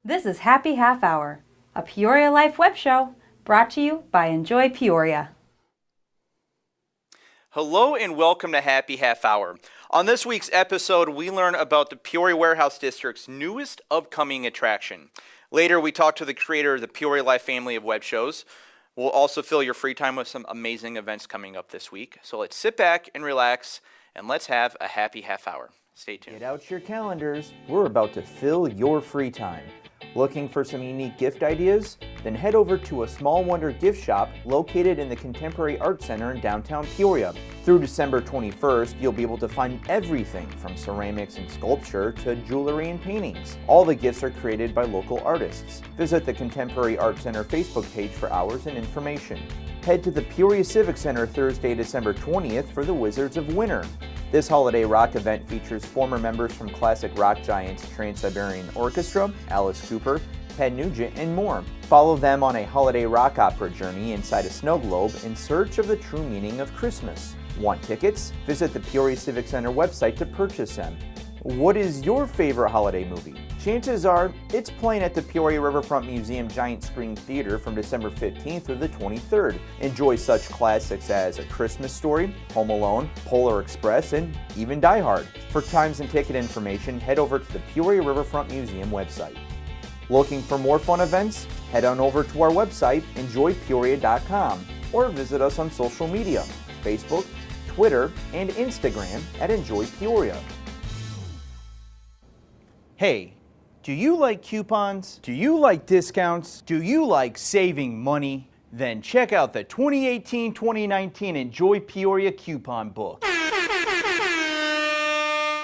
This is Happy Half Hour, a Peoria Life web show brought to you by Enjoy Peoria. Hello and welcome to Happy Half Hour. On this week's episode, we learn about the Peoria Warehouse District's newest upcoming attraction. Later, we talk to the creator of the Peoria Life family of web shows. We'll also fill your free time with some amazing events coming up this week. So let's sit back and relax, and let's have a happy half hour. Stay tuned. Get out your calendars. We're about to fill your free time. Looking for some unique gift ideas? Then head over to a Small Wonder gift shop located in the Contemporary Art Center in downtown Peoria. Through December 21st, you'll be able to find everything from ceramics and sculpture to jewelry and paintings. All the gifts are created by local artists. Visit the Contemporary Art Center Facebook page for hours and information. Head to the Peoria Civic Center Thursday, December 20th for the Wizards of Winter. This holiday rock event features former members from classic rock giants Trans-Siberian Orchestra, Alice Cooper, Ted Nugent, and more. Follow them on a holiday rock opera journey inside a snow globe in search of the true meaning of Christmas. Want tickets? Visit the Peoria Civic Center website to purchase them. What is your favorite holiday movie? Chances are it's playing at the Peoria Riverfront Museum Giant Screen Theater from December 15th through the 23rd. Enjoy such classics as A Christmas Story, Home Alone, Polar Express, and even Die Hard. For times and ticket information, head over to the Peoria Riverfront Museum website. Looking for more fun events? Head on over to our website, enjoypeoria.com, or visit us on social media, Facebook, Twitter, and Instagram at Enjoy Peoria. Hey, do you like coupons? Do you like discounts? Do you like saving money? Then check out the 2018-2019 Enjoy Peoria Coupon Book.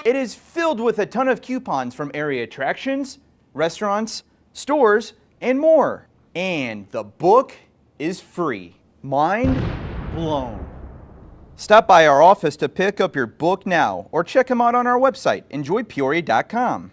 It is filled with a ton of coupons from area attractions, restaurants, stores, and more. And the book is free. Mind blown. Stop by our office to pick up your book now or check them out on our website, enjoypeoria.com.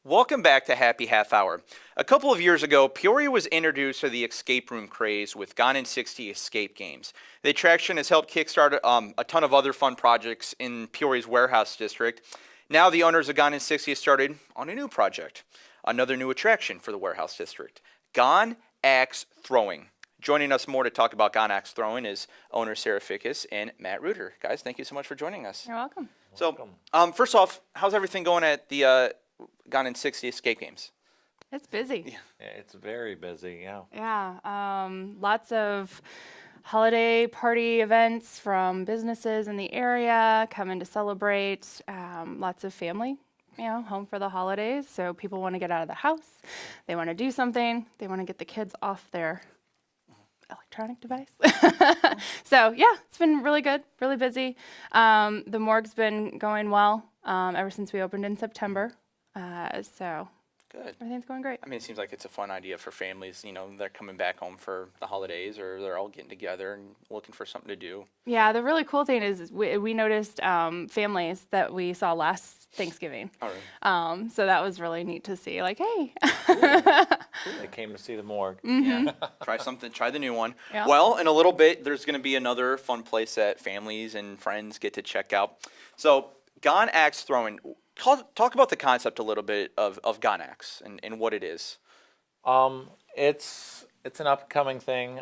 Welcome back to Happy Half Hour. A couple of years ago, Peoria was introduced to the escape room craze with Gone in 60 escape games. The attraction has helped kickstart a ton of other fun projects in Peoria's Warehouse District. Now the owners of Gone in 60 have started on a new project, another new attraction for the Warehouse District, Gone Axe Throwing. Joining us more to talk about Gone Axe Throwing is owner Sarah Fickus and Matt Reuter. Guys, thank you so much for joining us. You're welcome. So, first off, how's everything going at the Gone in 60 escape games? It's busy. Yeah, it's very busy, yeah. Yeah, lots of holiday party events from businesses in the area coming to celebrate. Lots of family, home for the holidays. So people want to get out of the house. They want to do something. They want to get the kids off their electronic device. So yeah, it's been really good, really busy. The morgue's been going well ever since we opened in September. So Good. everything's going great. I mean, it seems like it's a fun idea for families. They're coming back home for the holidays, or they're all getting together and looking for something to do. Yeah, the really cool thing is we noticed families that we saw last Thanksgiving. All right. So that was really neat to see. Like, hey. They came to see the morgue. Yeah. Try the new one. Yeah. Well, in a little bit, there's going to be another fun place that families and friends get to check out. So, Gone Axe Throwing. Talk about the concept a little bit of Gone Axe and what it is. It's an upcoming thing.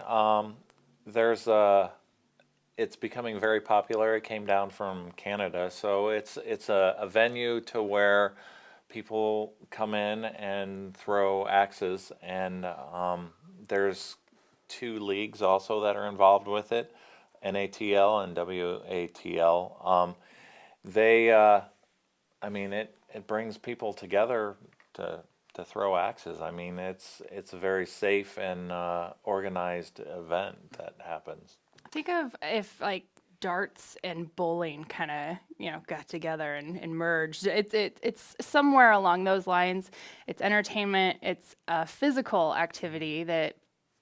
It's becoming very popular. It came down from Canada, so it's a venue to where people come in and throw axes, and there's two leagues also that are involved with it, NATL and WATL. It brings people together to throw axes. I mean, it's a very safe and organized event that happens. Think of if like darts and bowling kind of got together and merged. It's somewhere along those lines. It's entertainment. It's a physical activity that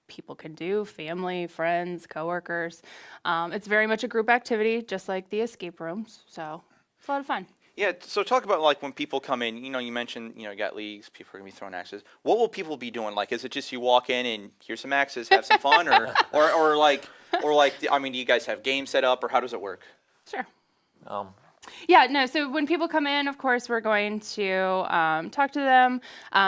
people can do, family, friends, coworkers. It's very much a group activity, just like the escape rooms. So it's a lot of fun. Yeah, so talk about like when people come in, you mentioned, you got leagues, people are going to be throwing axes. What will people be doing? Like, is it just you walk in and here's some axes, have some fun? or do you guys have games set up, or how does it work? Sure. Yeah, no, so when people come in, of course, we're going to talk to them.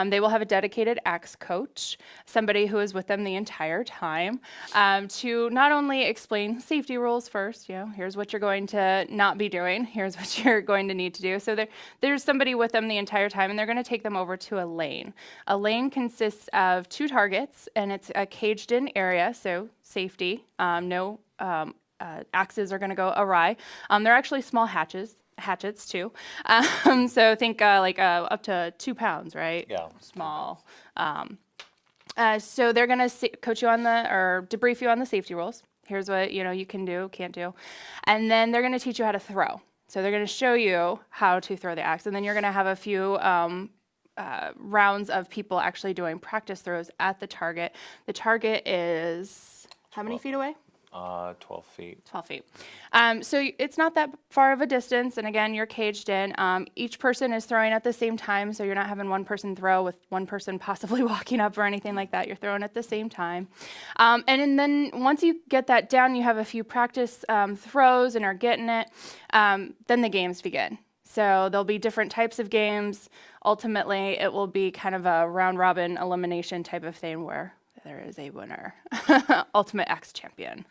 They will have a dedicated axe coach, somebody who is with them the entire time, to not only explain safety rules first, here's what you're going to not be doing, here's what you're going to need to do. So there's somebody with them the entire time, and they're going to take them over to a lane. A lane consists of 2 targets, and it's a caged-in area, so safety, no axes are going to go awry. They're actually small hatchets too. So think up to 2 pounds, right? Yeah. Small. So they're going to coach you on or debrief you on the safety rules. Here's what you can do, can't do, and then they're going to teach you how to throw. So they're going to show you how to throw the axe, and then you're going to have a few rounds of people actually doing practice throws at the target. The target is how many feet away? 12 feet. 12 feet. So it's not that far of a distance. And again, you're caged in. Each person is throwing at the same time. So you're not having one person throw with one person possibly walking up or anything like that. You're throwing at the same time. And then once you get that down, you have a few practice throws and are getting it. Then the games begin. So there'll be different types of games. Ultimately, it will be kind of a round robin elimination type of thing where there is a winner, ultimate axe champion.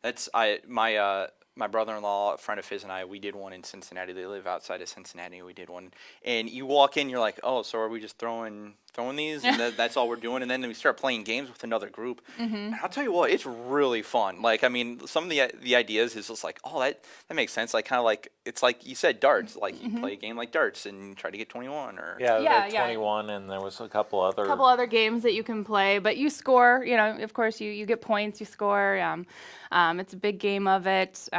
That's my brother-in-law, a friend of his, and I. We did one in Cincinnati. They live outside of Cincinnati. We did one, and you walk in, you're like, oh, so are we just throwing these, and that's all we're doing? And then we start playing games with another group. And I'll tell you what, it's really fun. Like, I mean, some of the ideas is just like, oh, that makes sense. Like, kind of like, it's like you said, darts. Like, you play a game like darts and try to get 21 or Yeah, 21, and there was a couple other games that you can play, but you score. Of course, you get points, you score. It's a big game of it.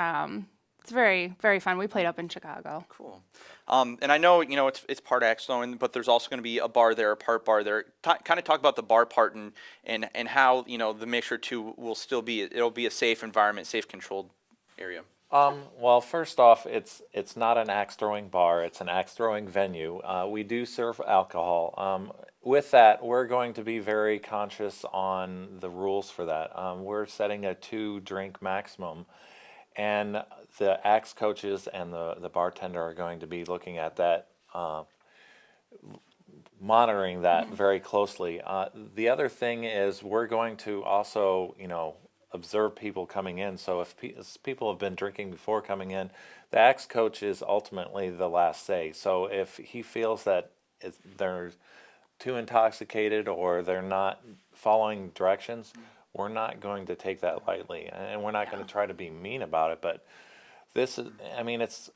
It's very, very fun. We played up in Chicago. Cool. And I know, it's part axe throwing, but there's also going to be a bar there, a part bar there. Kind of talk about the bar part and how, the mixture too will still be, it'll be a safe environment, safe controlled area. Well, first off, it's not an axe throwing bar. It's an axe throwing venue. We do serve alcohol. With that, we're going to be very conscious on the rules for that. We're setting a 2-drink maximum, and the axe coaches and the bartender are going to be looking at that, monitoring that very closely. The other thing is we're going to also, observe people coming in. So if people have been drinking before coming in, the axe coach is ultimately the last say. So if he feels that they're too intoxicated or they're not following directions, we're not going to take that lightly, and we're not going to try to be mean about it. But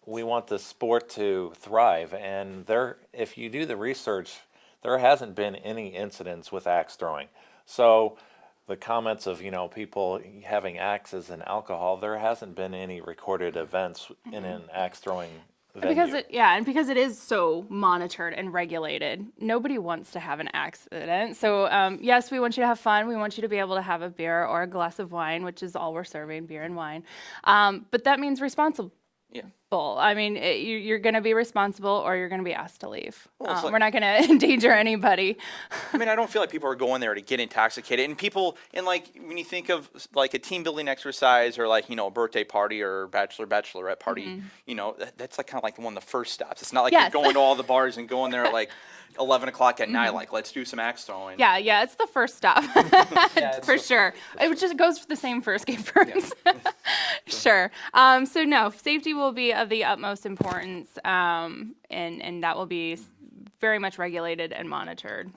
we want the sport to thrive, and if you do the research, there hasn't been any incidents with axe throwing. So the comments of, people having axes and alcohol, there hasn't been any recorded events in an axe throwing venue. Because it is so monitored and regulated, nobody wants to have an accident. So yes, we want you to have fun. We want you to be able to have a beer or a glass of wine, which is all we're serving, beer and wine. But that means responsible. Yeah. I mean, you're going to be responsible or you're going to be asked to leave. Well, we're not going to endanger anybody. I mean, I don't feel like people are going there to get intoxicated. And when you think of like a team building exercise or like, a birthday party or bachelorette party, that's like kind of like one of the first stops. It's not like you're going to all the bars and going there at like 11 o'clock at night, like, let's do some axe throwing. Yeah, it's the first stop, for sure. It just goes the same for escape rooms. Yeah. Sure. So no, safety will be of the utmost importance, and that will be very much regulated and monitored.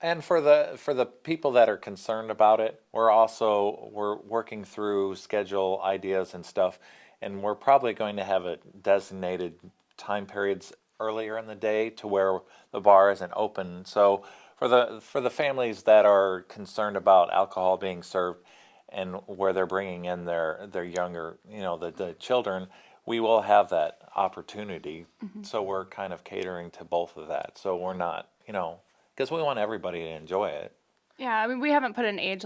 And for the people that are concerned about it, we're working through schedule ideas and stuff, and we're probably going to have a designated time periods earlier in the day to where the bar isn't open. So for the families that are concerned about alcohol being served and where they're bringing in their younger, the children, we will have that opportunity. So we're kind of catering to both of that. So we're not, because we want everybody to enjoy it. Yeah, I mean, we haven't put an age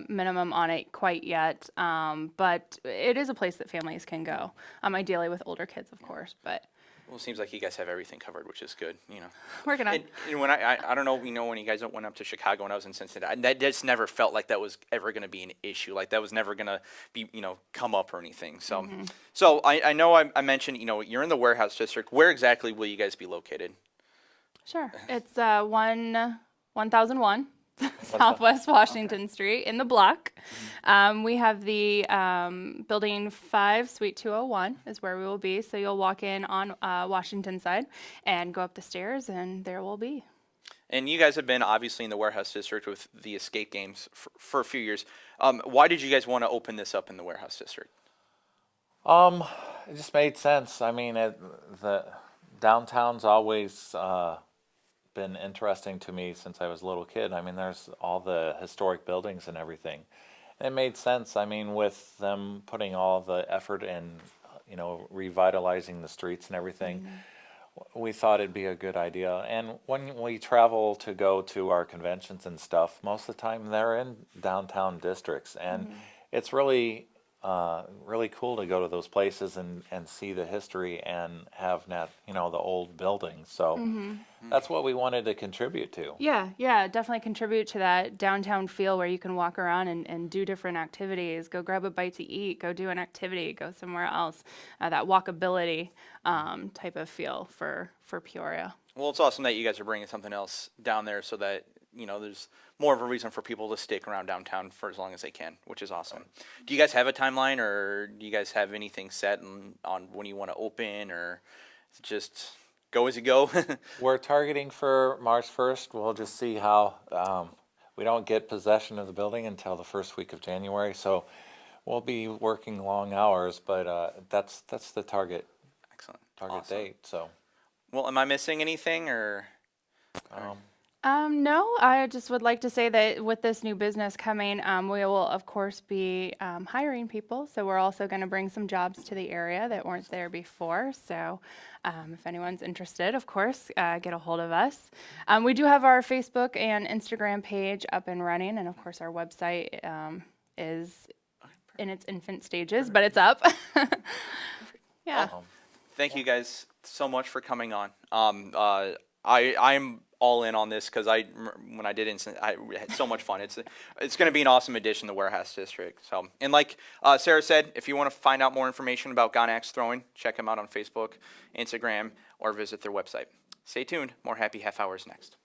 minimum on it quite yet, but it is a place that families can go, ideally with older kids, of course, but Well, it seems like you guys have everything covered, which is good, you know. Working on. And when I don't know, when you guys went up to Chicago when I was in Cincinnati, that just never felt like that was ever going to be an issue. Like that was never going to be, come up or anything. So, so I know I mentioned, you're in the warehouse district. Where exactly will you guys be located? Sure. It's 1001 Southwest Washington Street in the block. We have the building 5, suite 201 is where we will be. So you'll walk in on Washington side and go up the stairs, and there we'll be. And you guys have been obviously in the warehouse district with the escape games for a few years. Why did you guys want to open this up in the warehouse district? It just made sense. I mean, the downtown's always been interesting to me since I was a little kid. I mean, there's all the historic buildings and everything. And it made sense. I mean, with them putting all the effort in, revitalizing the streets and everything, we thought it'd be a good idea. And when we travel to go to our conventions and stuff, most of the time they're in downtown districts, and it's really really cool to go to those places and see the history and have the old buildings. So that's what we wanted to contribute to. Yeah, definitely contribute to that downtown feel where you can walk around and do different activities, go grab a bite to eat, go do an activity, go somewhere else. That walkability type of feel for Peoria. Well, it's awesome that you guys are bringing something else down there so that, there's more of a reason for people to stick around downtown for as long as they can, which is awesome. Do you guys have a timeline, or do you guys have anything set on when you want to open, or is it just go as you go? We're targeting for March 1st. We'll just see how we don't get possession of the building until the first week of January, so we'll be working long hours, but that's the target. Excellent. Target date. So. Well, am I missing anything, or? No, I just would like to say that with this new business coming, we will, of course, be hiring people. So we're also going to bring some jobs to the area that weren't there before. So if anyone's interested, of course, get a hold of us. We do have our Facebook and Instagram page up and running. And, of course, our website is in its infant stages, but it's up. Yeah. Thank you guys so much for coming on. I'm all in on this because when I did Instant, I had so much fun. It's going to be an awesome addition to the warehouse district. So, and like Sarah said, if you want to find out more information about Gone Axe Throwing, check them out on Facebook, Instagram, or visit their website. Stay tuned. More Happy Half Hours next.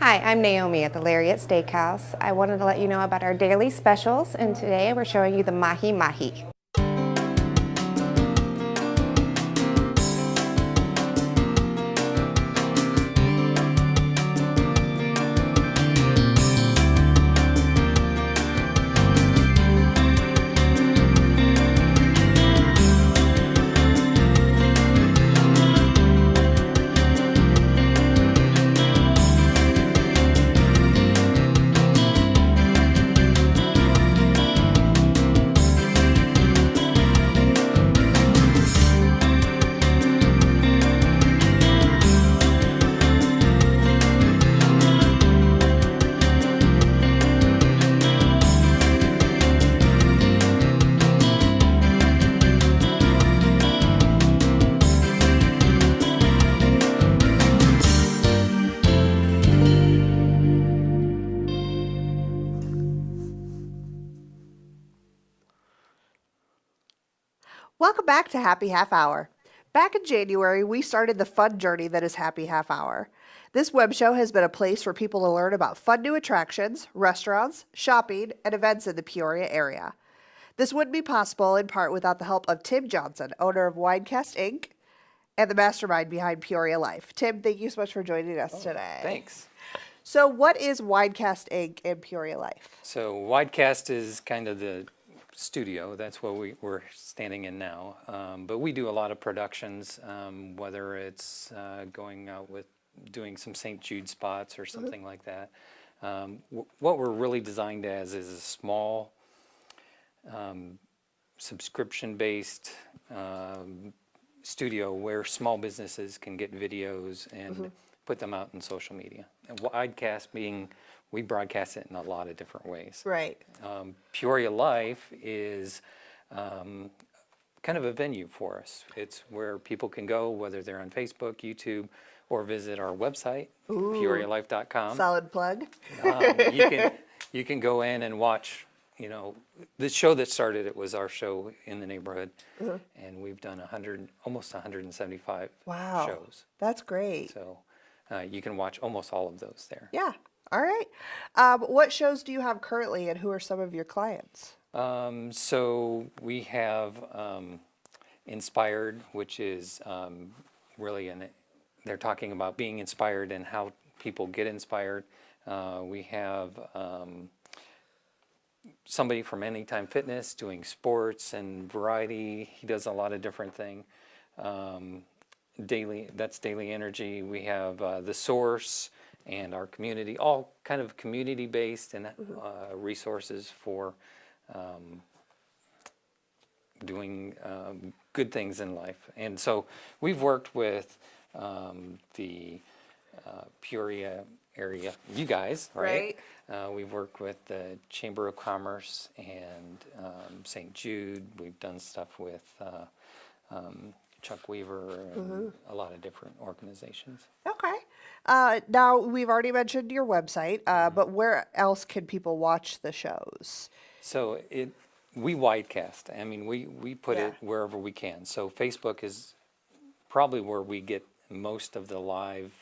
Hi, I'm Naomi at the Lariat Steakhouse. I wanted to let you know about our daily specials, and today we're showing you the Mahi Mahi. back to Happy Half Hour. Back in January, we started the fun journey that is Happy Half Hour. This web show has been a place for people to learn about fun new attractions, restaurants, shopping, and events in the Peoria area. This wouldn't be possible in part without the help of Tim Johnson, owner of Winecast Inc., and the mastermind behind Peoria Life. Tim, thank you so much for joining us today. Thanks. So what is Winecast Inc. and Peoria Life? So Widecast is kind of the studio. That's what we're standing in now. But we do a lot of productions, whether it's going out with doing some St. Jude spots or something like that. What we're really designed as is a small subscription-based studio where small businesses can get videos and put them out in social media. And Widecast being, we broadcast it in a lot of different ways. Right. Peoria Life is kind of a venue for us. It's where people can go, whether they're on Facebook, YouTube, or visit our website, peorialife.com. Solid plug. You can go in and watch. You know, the show that started it was our show in the neighborhood, and we've done almost 175 Wow. shows. That's great. So you can watch almost all of those there. Yeah. All right. What shows do you have currently, and who are some of your clients? So we have Inspired, which is really they're talking about being inspired and how people get inspired. We have somebody from Anytime Fitness doing sports and variety. He does a lot of different things. That's Daily Energy. We have The Source and our community, all kind of community-based and resources for doing good things in life. And so we've worked with the Peoria area, you guys, right? We've worked with the Chamber of Commerce and St. Jude. We've done stuff with Chuck Weaver and a lot of different organizations. Okay. Now, we've already mentioned your website, but where else can people watch the shows? So we widecast. I mean, we put it wherever we can. So Facebook is probably where we get most of the live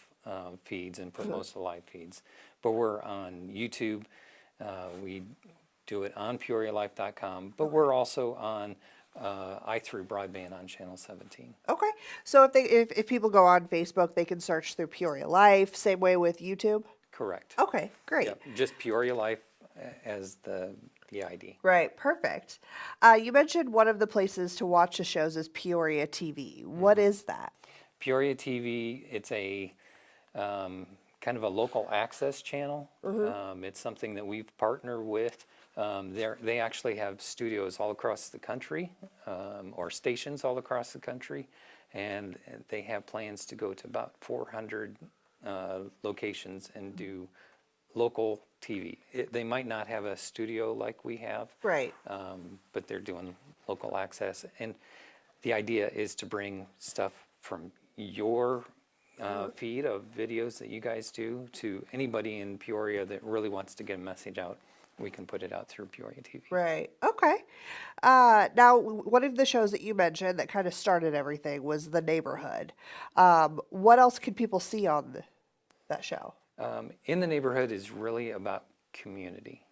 feeds and put most of the live feeds. But we're on YouTube. We do it on PeoriaLife.com. But we're also on i3 Broadband on Channel 17. Okay. So if people go on Facebook, they can search through Peoria Life. Same way with YouTube? Correct. Okay, great. Yep, just Peoria Life as the ID. Right, perfect. You mentioned one of the places to watch the shows is Peoria TV. What is that? Peoria TV, it's a kind of a local access channel. It's something that we've partnered with. They actually have studios all across the country, or stations all across the country, and they have plans to go to about 400 locations and do local TV. They might not have a studio like we have, Right. but they're doing local access. And the idea is to bring stuff from your feed of videos that you guys do to anybody in Peoria that really wants to get a message out. We can put it out through Peoria TV. Right. Okay. Now, one of the shows that you mentioned that kind of started everything was The Neighborhood. What else can people see on that show? In the Neighborhood is really about community.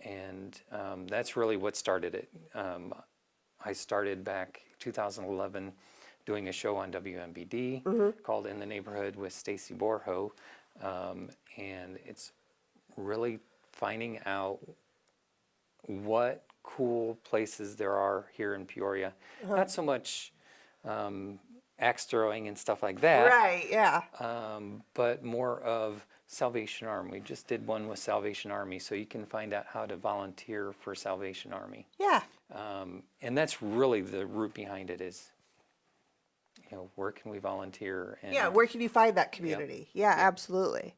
And that's really what started it. I started back 2011 doing a show on WMBD called In the Neighborhood with Stacy Borho. And it's really finding out what cool places there are here in Peoria. Not so much axe throwing and stuff like that. Right, yeah. But more of Salvation Army. We just did one with Salvation Army, so you can find out how to volunteer for Salvation Army. Yeah. And that's really the root behind it is, where can we volunteer? And Yeah, where can you find that community? Yeah, absolutely.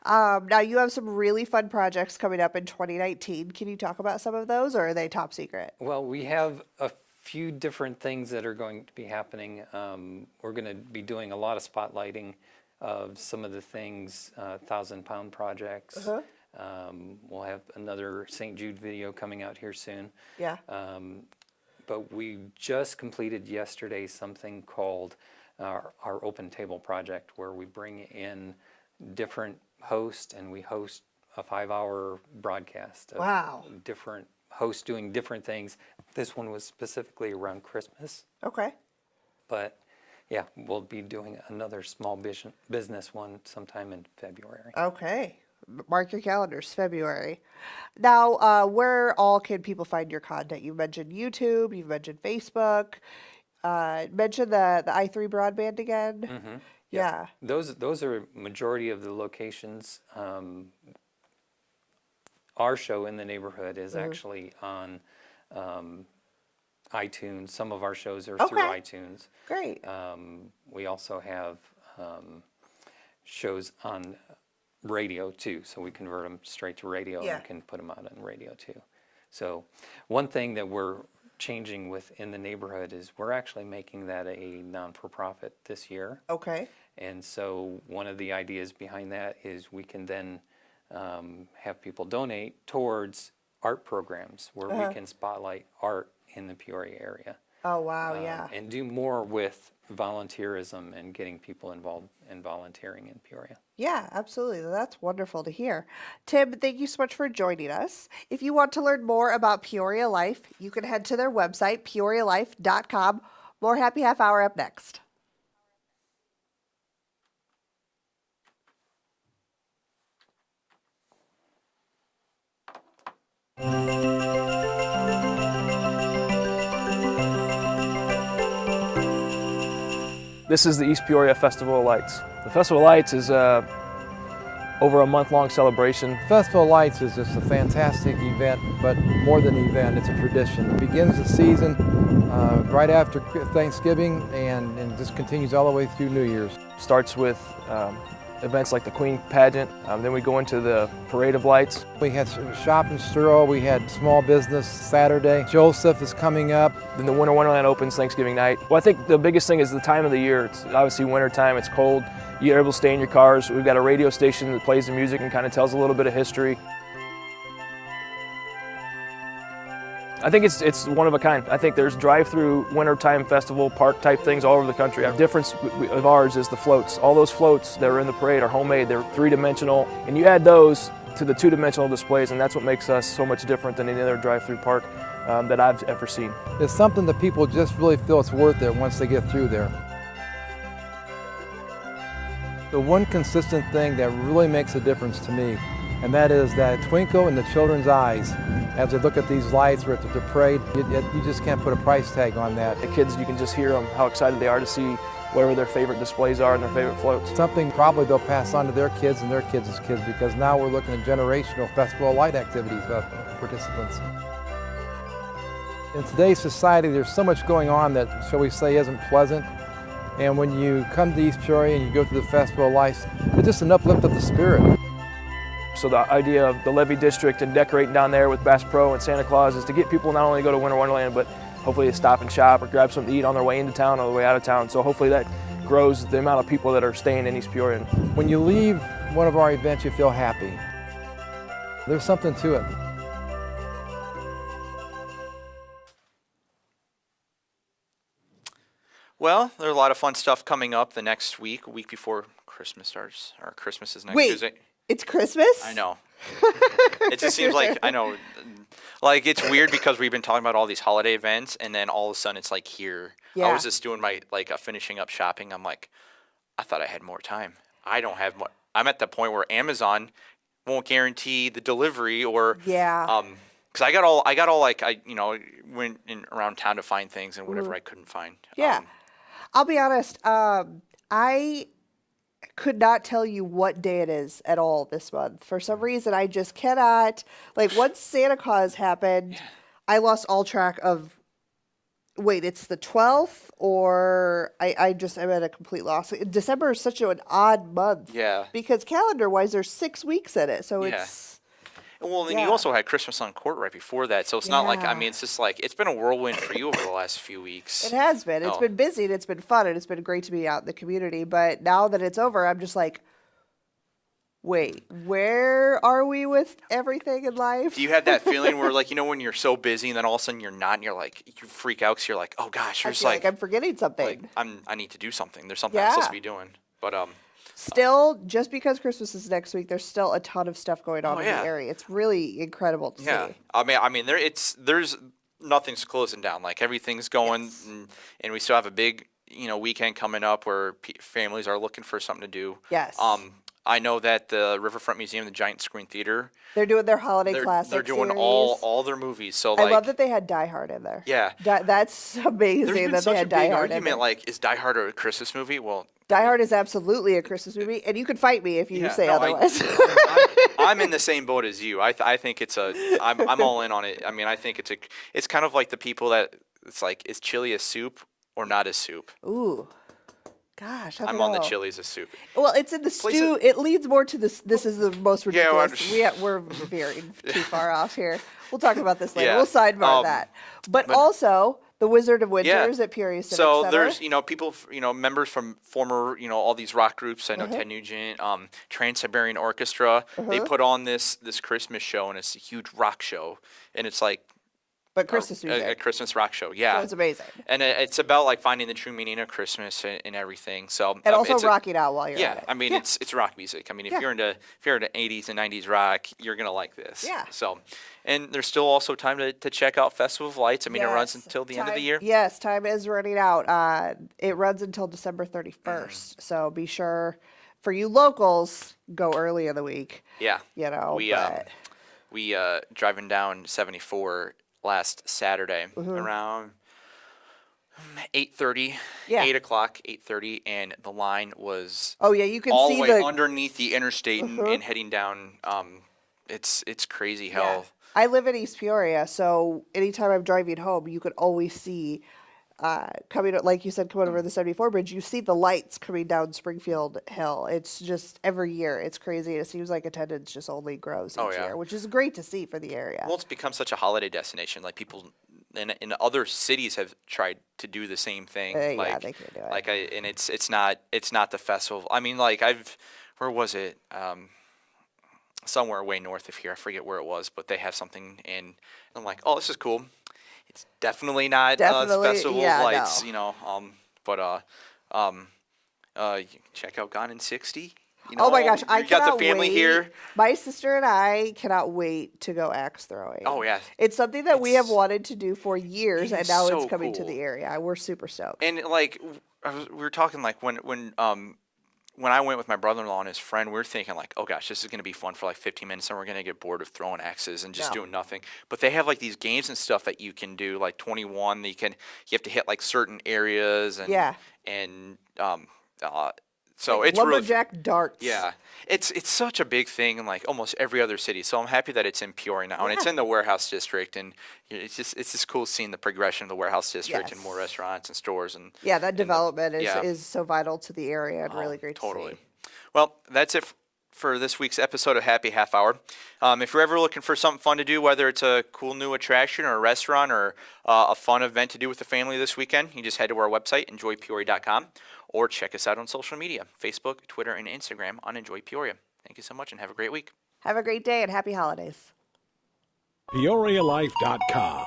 Now, you have some really fun projects coming up in 2019. Can you talk about some of those, or are they top secret? Well, we have a few different things that are going to be happening. We're going to be doing a lot of spotlighting of some of the things, 1,000-pound projects. We'll have another St. Jude video coming out here soon. Yeah. but we just completed yesterday something called our Open Table Project, where we bring in different hosts and we host a 5-hour broadcast of Wow. different hosts doing different things. This one was specifically around Christmas, Okay. but yeah, we'll be doing another small business one sometime in February. Okay. Mark your calendars, February. Now, where all can people find your content? You mentioned YouTube, you've mentioned Facebook, mentioned the I3 broadband again. Mm-hmm. Yeah. Those are majority of the locations. Our show in the neighborhood is actually on iTunes. Some of our shows are through iTunes. Great. We also have shows on radio too, so we convert them straight to radio and can put them out on radio too. So one thing that we're changing within the neighborhood is we're actually making that a non-for-profit this year. Okay. And so one of the ideas behind that is we can then have people donate towards art programs where we can spotlight art in the Peoria area. Oh, wow, yeah. And do more with volunteerism and getting people involved in volunteering in Peoria. Yeah, absolutely. That's wonderful to hear. Tim, thank you so much for joining us. If you want to learn more about Peoria Life, you can head to their website, peorialife.com. More Happy Half Hour up next. This is the East Peoria Festival of Lights. The Festival of Lights is over a month-long celebration. Festival of Lights is just a fantastic event, but more than an event, it's a tradition. It begins the season right after Thanksgiving and just continues all the way through New Year's. Starts with events like the Queen Pageant, then we go into the Parade of Lights. We had Shop and Stroll, we had Small Business Saturday. Joseph is coming up. Then the Winter Wonderland opens Thanksgiving night. Well, I think the biggest thing is the time of the year. It's obviously winter time, it's cold. You're able to stay in your cars. We've got a radio station that plays the music and kind of tells a little bit of history. I think it's one of a kind. I think there's drive-through wintertime festival park type things all over the country. The difference of ours is the floats. All those floats that are in the parade are homemade. They're three-dimensional, and you add those to the two-dimensional displays, and that's what makes us so much different than any other drive-through park that I've ever seen. It's something that people just really feel it's worth it once they get through there. The one consistent thing that really makes a difference to me, and that is that twinkle in the children's eyes as they look at these lights or at the parade. You just can't put a price tag on that. The kids, you can just hear them, how excited they are to see whatever their favorite displays are and their favorite floats. Something probably they'll pass on to their kids and their kids' kids, because now we're looking at generational Festival of Light activities participants. In today's society, there's so much going on that, shall we say, isn't pleasant. And when you come to East Peoria and you go through the Festival of Lights, it's just an uplift of the spirit. So the idea of the Levee District and decorating down there with Bass Pro and Santa Claus is to get people not only to go to Winter Wonderland, but hopefully to stop and shop or grab something to eat on their way into town or the way out of town. So hopefully that grows the amount of people that are staying in East Peoria. When you leave one of our events, you feel happy. There's something to it. Well, there's a lot of fun stuff coming up the next week, a week before Christmas starts. Or Christmas is next Tuesday. It's Christmas? I know. It just seems like, I know, like it's weird because we've been talking about all these holiday events and then all of a sudden it's like here. Yeah. I was just doing my, finishing up shopping. I'm like, I thought I had more time. I don't have more. I'm at the point where Amazon won't guarantee the delivery or, because I got all went around town to find things and whatever I couldn't find. Yeah. I'll be honest. I could not tell you what day it is at all this month. For some reason, I just cannot. Like, once Santa Claus happened, I lost all track of, wait, it's the 12th? Or I'm at a complete loss. December is such an odd month. Yeah. Because calendar-wise, there's 6 weeks in it. So it's... Well, then you also had Christmas on Court right before that. So it's not like, I mean, it's just like, it's been a whirlwind for you over the last few weeks. It has been. It's been busy and it's been fun and it's been great to be out in the community. But now that it's over, I'm just like, wait, where are we with everything in life? Do you have that feeling where, like, when you're so busy and then all of a sudden you're not, and you're like, you freak out because you're like, oh gosh, I there's feel like I'm forgetting something. I need to do something. There's something I'm supposed to be doing. But still, just because Christmas is next week, there's still a ton of stuff going on in yeah. the area. It's really incredible to see. I mean, there's nothing's closing down. Like, everything's going, and we still have a big weekend coming up where families are looking for something to do. Yes. I know that the Riverfront Museum, the Giant Screen Theater, they're doing their holiday classic They're doing series. all their movies. So like, I love that they had Die Hard in there. Yeah. That's amazing. There's been that such they had a Die big Hard in argument. there. Like, is Die Hard a Christmas movie? Well, Die Hard is absolutely a Christmas movie, and you can fight me if you say otherwise. I'm in the same boat as you. I think it's I'm all in on it. I mean, I think it's kind of like the people that it's like, is chili a soup or not a soup? Ooh. Gosh, I'm on the chili as a soup. Well, it's in the stew. It leads more to this. This is the most ridiculous. Yeah, we're veering too far off here. We'll talk about this later. Yeah. We'll sidebar that. But also, the Wizard of Winters at Peoria Civic So Center. there's people, members from former, all these rock groups. I know Ted Nugent, Trans-Siberian Orchestra. They put on this Christmas show, and it's a huge rock show, and it's like. But Christmas music. A Christmas rock show, yeah. So it's amazing. And it's about like finding the true meaning of Christmas and everything. So and also rocking out while you're at it. I mean, it's rock music. I mean, if you're into 80s and 90s rock, you're gonna like this. Yeah. So, and there's still also time to check out Festival of Lights. I mean, it runs until the end of the year. Yes, time is running out. It runs until December 31st. So be sure, for you locals, go early in the week. Yeah. We driving down 74 last Saturday around 8:30, 8 o'clock, 8:30, and the line was you can all see the way underneath the interstate and heading down. It's crazy how. Yeah. I live in East Peoria, so anytime I'm driving home, you could always see coming, like you said, coming over the 74 bridge, you see the lights coming down Springfield Hill. It's just every year. It's crazy. It seems like attendance just only grows each year, which is great to see for the area. Well, it's become such a holiday destination. Like, people in other cities have tried to do the same thing. They can't do it. And it's not the festival. I mean, like, where was it? Somewhere way north of here. I forget where it was, but they have something, and I'm like, oh, this is cool. It's definitely not Festival of Lights, but you can check out Gone in 60. Oh my gosh, I cannot got the family wait. here. My sister and I cannot wait to go axe throwing. Oh yeah, it's something that we have wanted to do for years, and now so it's coming cool. to the area. We're super stoked. And like, we were talking like when I went with my brother-in-law and his friend, we were thinking like, oh gosh, this is going to be fun for like 15 minutes, and we're going to get bored of throwing axes and just doing nothing. But they have like these games and stuff that you can do, like 21. You have to hit like certain areas and so like it's lumberjack really, darts. Yeah, it's such a big thing in like almost every other city. So I'm happy that it's in Peoria now, and it's in the Warehouse District, and it's just cool seeing the progression of the Warehouse District and more restaurants and stores and that development is so vital to the area and really great to see. Well, that's it for this week's episode of Happy Half Hour. If you're ever looking for something fun to do, whether it's a cool new attraction or a restaurant or a fun event to do with the family this weekend, you just head to our website, enjoypeoria.com, or check us out on social media, Facebook, Twitter, and Instagram on Enjoy Peoria. Thank you so much and have a great week. Have a great day and happy holidays. PeoriaLife.com